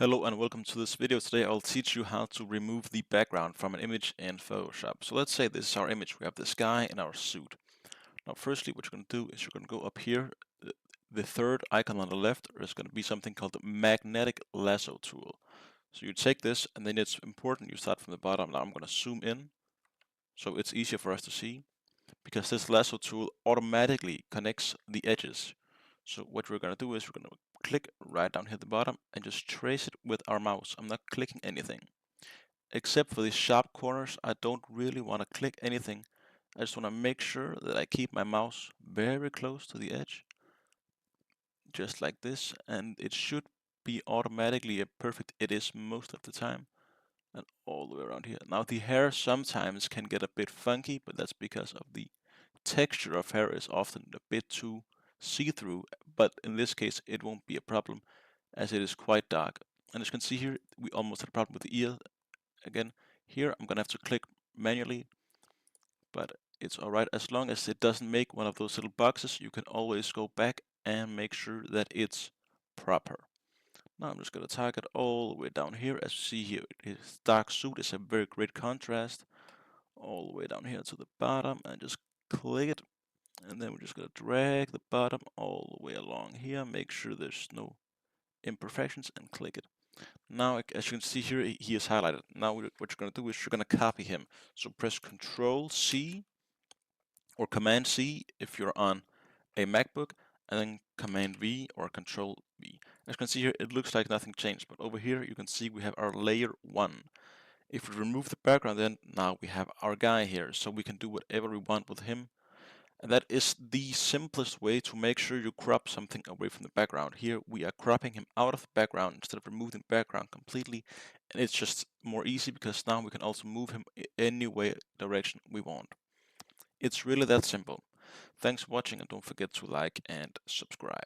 Hello and welcome to this video. Today I'll teach you how to remove the background from an image in Photoshop. So let's say this is our image. We have this guy in our suit. Now firstly what you're going to do is you're going to go up here. The third icon on the left is going to be something called the magnetic lasso tool. So you take this and then it's important you start from the bottom. Now I'm going to zoom in so it's easier for us to see because this lasso tool automatically connects the edges. So what we're going to do is we're going to click right down here at the bottom and just trace it with our mouse. I'm not clicking anything. Except for these sharp corners, I don't really want to click anything. I just want to make sure that I keep my mouse very close to the edge, just like this, and it should be automatically a perfect. It is most of the time, and all the way around here. Now the hair sometimes can get a bit funky, but that's because of the texture of hair is often a bit too see-through, but in this case it won't be a problem as it is quite dark. And as you can see here, we almost had a problem with the ear again. Here I'm gonna have to click manually, but it's alright as long as it doesn't make one of those little boxes. You can always go back and make sure that it's proper. Now I'm just gonna target all the way down here. As you see here, his dark suit is a very great contrast all the way down here to the bottom, and just click it. And then we're just going to drag the bottom all the way along here, make sure there's no imperfections, and click it. Now, as you can see here, he is highlighted. Now what you're going to do is you're going to copy him. So press Control C or Command C if you're on a MacBook, and then Command V or Control V. As you can see here, it looks like nothing changed, but over here you can see we have our layer 1. If we remove the background, then now we have our guy here, so we can do whatever we want with him. And that is the simplest way to make sure you crop something away from the background. Here we are cropping him out of the background instead of removing the background completely. And it's just more easy because now we can also move him any way direction we want. It's really that simple. Thanks for watching and don't forget to like and subscribe.